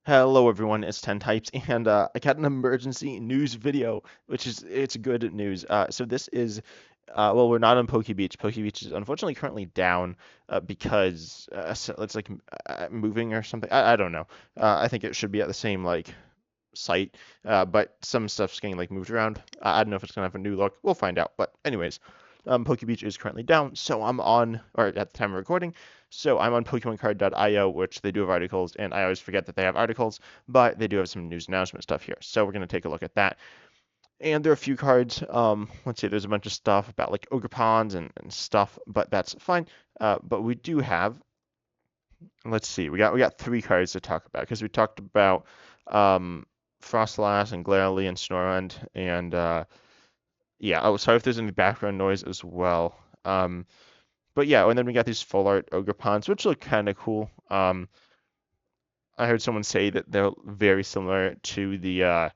Hello everyone, it's 10 Types, and I got an emergency news video, it's good news. So this is, well, we're not on Poke Beach. Poke Beach is unfortunately currently down because so it's like moving or something. I don't know. I think it should be at the same like site, but some stuff's getting like moved around. I don't know if it's gonna have a new look. We'll find out. But anyways, Poke Beach is currently down, so I'm on, or at the time of recording, so I'm on PokemonCard.io, which they do have articles, and I always forget that they have articles, but they do have some news announcement stuff here. So we're gonna take a look at that. And there are a few cards. Let's see, there's a bunch of stuff about like Ogre Ponds and stuff, but that's fine. But we do have, let's see, we got three cards to talk about because we talked about um, Frostlass and Glalie and Snorunt and yeah. Oh, sorry if there's any background noise as well. But yeah, and then we got these full art Ogre Ponds, which look kind of cool. I heard someone say that they're very similar to the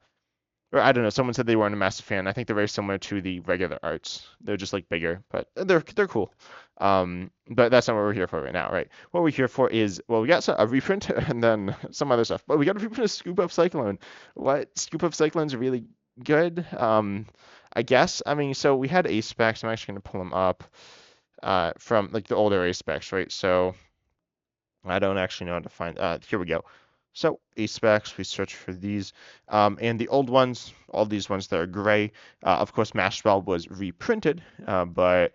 or I don't know, someone said they weren't a massive fan. I think they're very similar to the regular arts. They're just like bigger, but they're cool. But that's not what we're here for right now, right? What we're here for is, well, we got a reprint and then some other stuff. But we got a reprint of Scoop Up Cyclone. What Scoop Up Cyclone's really good. I guess. I mean, so we had ace specs. I'm actually gonna pull them up from like the older ace specs, right? So I don't actually know how to find. Here we go. So A-specs, we search for these, and the old ones, all these ones that are gray. Of course, Mash Spell was reprinted, but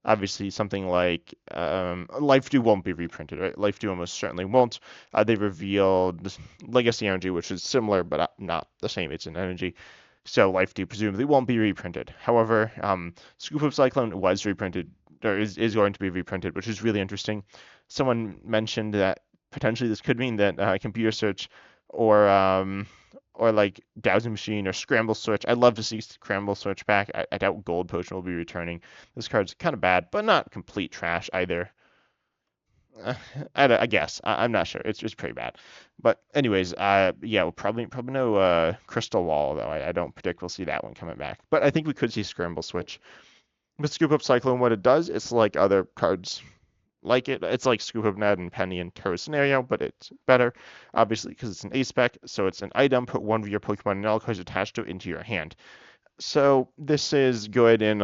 obviously something like Life Dew won't be reprinted, right? Life Dew almost certainly won't. They revealed Legacy Energy, which is similar but not the same. It's an energy. So Life Dew presumably won't be reprinted. However, Scoop of Cyclone was reprinted, or is going to be reprinted, which is really interesting. Someone mentioned that potentially this could mean that computer search or or like dowsing machine or scramble search. I'd love to see scramble search back. I doubt gold potion will be returning. This card's kind of bad, but not complete trash either. Uh, I guess I'm not sure. It's pretty bad, but anyways, yeah, we'll probably no crystal wall though. I don't predict we'll see that one coming back, but I think we could see scramble switch. But Scoop Up Cyclone, what it does, it's like other cards like it. It's like Scoop Up Net and Penny and Terror Scenario, but it's better, obviously, because it's an A spec. So it's an item. Put one of your Pokemon and all cards attached to it into your hand. So this is good in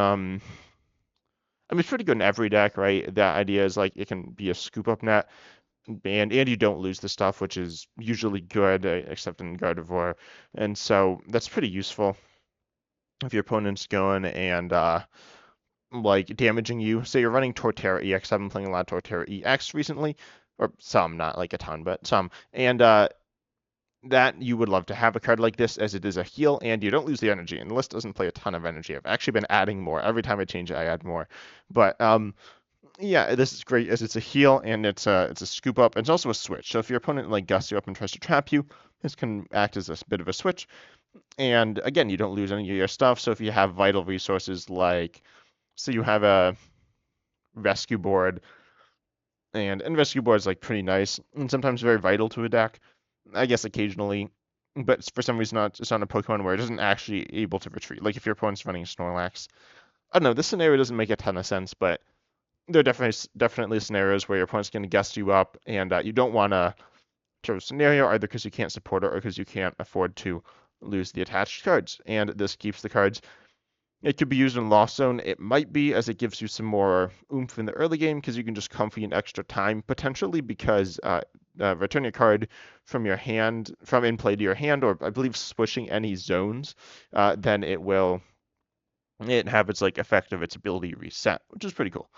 I mean, it's pretty good in every deck, right? The idea is like it can be a Scoop Up Net, and you don't lose the stuff, which is usually good, except in Gardevoir, and so that's pretty useful if your opponent's going and like damaging you. Say you're running Torterra EX. I've been playing a lot of Torterra EX recently, or some, not like a ton, but some. And that you would love to have a card like this as it is a heal and you don't lose the energy. And the list doesn't play a ton of energy. I've actually been adding more. Every time I change it, I add more. But yeah, this is great as it's a heal and it's a scoop up. It's also a switch. So if your opponent like gusts you up and tries to trap you, this can act as a bit of a switch. And again, you don't lose any of your stuff. So if you have vital resources like, so you have a rescue board, and rescue board is like pretty nice and sometimes very vital to a deck. I guess occasionally, but for some reason it's on a Pokemon where it isn't actually able to retreat. Like if your opponent's running Snorlax, I don't know. This scenario doesn't make a ton of sense, but there are definitely scenarios where your opponent's going to guess you up, and you don't want to throw a scenario either because you can't support it or because you can't afford to lose the attached cards. And this keeps the cards. It could be used in Lost Zone. It might be, as it gives you some more oomph in the early game because you can just comfy an extra time, potentially because return your card from your hand, from in play to your hand, or I believe switching any zones, then it have its like effect of its ability reset, which is pretty cool.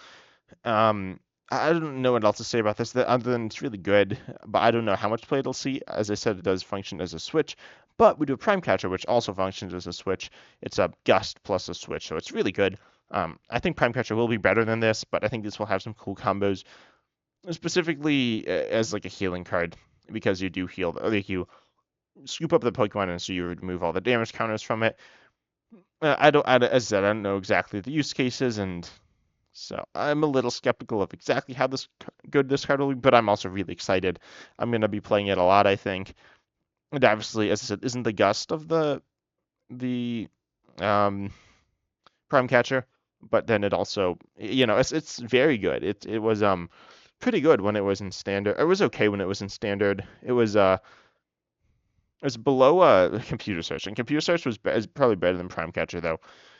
I don't know what else to say about this other than it's really good, but I don't know how much play it'll see. As I said, it does function as a switch, but we do a Prime Catcher, which also functions as a switch. It's a Gust plus a switch, so it's really good. I think Prime Catcher will be better than this, but I think this will have some cool combos, specifically as like a healing card, because you do heal, like you scoop up the Pokemon and so you remove all the damage counters from it. As I said, I don't know exactly the use cases, and so I'm a little skeptical of exactly how good this card will be, but I'm also really excited. I'm going to be playing it a lot, I think. And obviously, as I said, isn't the gust of the um, Prime Catcher, but then it also, it's very good. It was pretty good when it was in standard. It was okay when it was in standard. It was It's below Computer Search, and Computer Search is probably better than Prime Catcher though.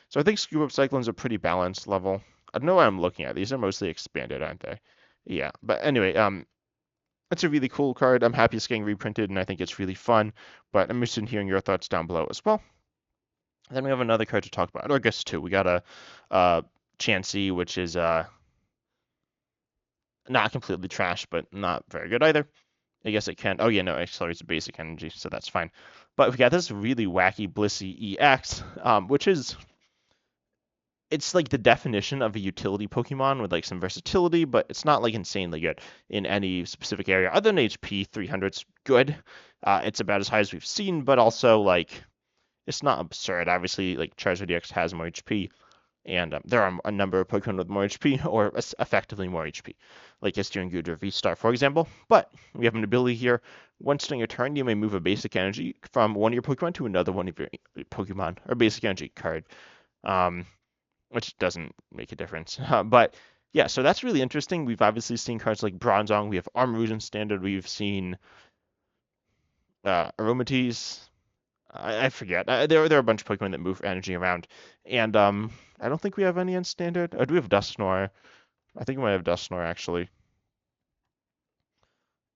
So I think Scoop Up Cyclone's a pretty balanced level. I don't know what I'm looking at. These are mostly expanded, aren't they? Yeah. But anyway, it's a really cool card. I'm happy it's getting reprinted, and I think it's really fun. But I'm interested in hearing your thoughts down below as well. Then we have another card to talk about, or I guess two. We got a Chansey, which is not completely trash, but not very good either. I guess it can. Oh yeah, no, it accelerates basic energy, so that's fine. But we got this really wacky Blissey EX, which is it's like the definition of a utility Pokemon with like some versatility, but it's not like insanely good in any specific area. Other than HP, 300's good. It's about as high as we've seen, but also like it's not absurd. Obviously, like Charizard EX has more HP, and there are a number of Pokemon with more HP or effectively more HP, like Estian Gudra V-Star, for example. But we have an ability here. Once during your turn, you may move a basic energy from one of your Pokemon to another one of your Pokemon, or basic energy card, which doesn't make a difference. But yeah, so that's really interesting. We've obviously seen cards like Bronzong. We have Armarouge in Standard. We've seen Aromatisse. I forget. There are a bunch of Pokemon that move energy around, and I don't think we have any in standard. Do we have Dusknoir? I think we might have Dusknoir actually.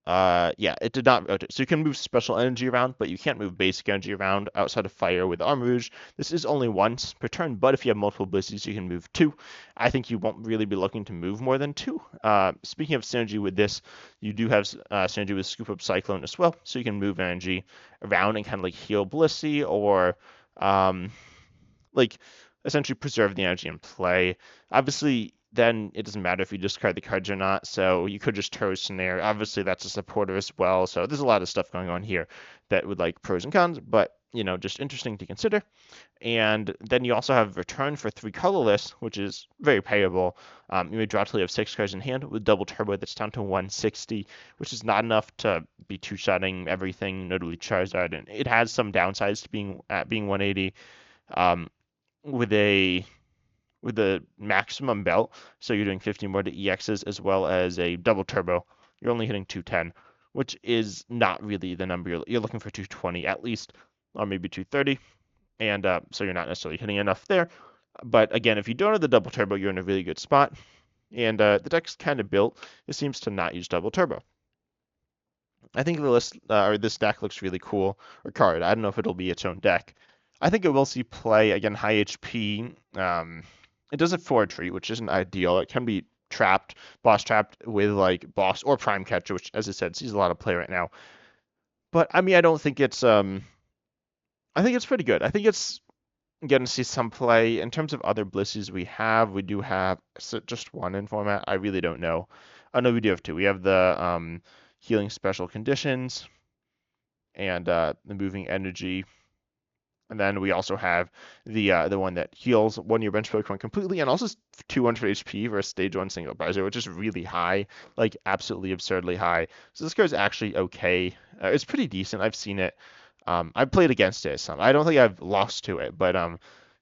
Yeah, it did not rotate. So you can move special energy around, but you can't move basic energy around outside of fire with Armarouge. This is only once per turn, but if you have multiple Blissies, you can move two. I think you won't really be looking to move more than two. Speaking of synergy with this, you do have synergy with Scoop Up Cyclone as well, so you can move energy around and kind of like heal Blissey or like essentially preserve the energy in play. Obviously, then it doesn't matter if you discard the cards or not. So you could just Turbo Snare. Obviously, that's a supporter as well. So there's a lot of stuff going on here that would like pros and cons, but just interesting to consider. And then you also have Return for 3 colorless, which is very payable. You may draw till you have 6 cards in hand with double turbo that's down to 160, which is not enough to be two-shotting everything, notably Charizard. And it has some downsides to being 180. With a maximum belt, so you're doing 50 more to EXs as well as a double turbo, you're only hitting 210, which is not really the number you're looking for. 220 at least, or maybe 230, and so you're not necessarily hitting enough there. But again, if you don't have the double turbo, you're in a really good spot, and the deck's kind of built. It seems to not use double turbo. I think the list or this deck looks really cool. Or card. I don't know if it'll be its own deck. I think it will see play again. High HP. It does have forward treat, which isn't ideal. It can be trapped, boss trapped with like boss or prime catcher, which, as I said, sees a lot of play right now. But I mean, I don't think it's I think it's pretty good. I think it's going to see some play in terms of other Blissies we have. We do have just one in format. I really don't know. Oh no, we do have two. We have the healing special conditions and the moving energy. And then we also have the one that heals one your bench Pokemon completely and also 200 HP for a stage 1 single Bowser, which is really high, like absolutely absurdly high. So this card is actually okay. It's pretty decent. I've seen it. I've played against it some. I don't think I've lost to it, but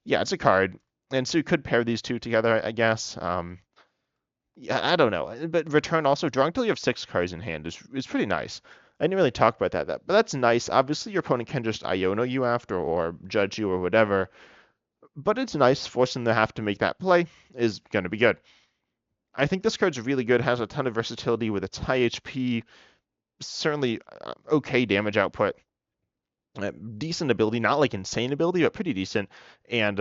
yeah, it's a card. And so you could pair these two together, I guess. Yeah, I don't know. But return also drawing till you have 6 cards in hand is pretty nice. I didn't really talk about that, but that's nice. Obviously, your opponent can just Iono you after or judge you or whatever. But it's nice. Forcing them to have to make that play is going to be good. I think this card's really good. Has a ton of versatility with its high HP. Certainly okay damage output. Decent ability, not like insane ability, but pretty decent. And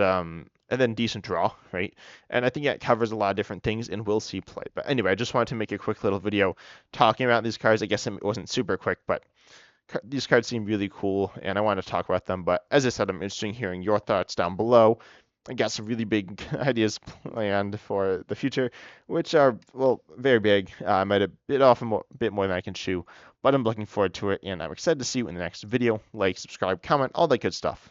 then decent draw, right? And I think it covers a lot of different things and will see play. But anyway, I just wanted to make a quick little video talking about these cards. I guess it wasn't super quick, but these cards seem really cool, and I want to talk about them. But as I said, I'm interested in hearing your thoughts down below. I got some really big ideas planned for the future, which are, well, very big. I might have bit off a bit more than I can chew, but I'm looking forward to it, and I'm excited to see you in the next video. Like, subscribe, comment, all that good stuff.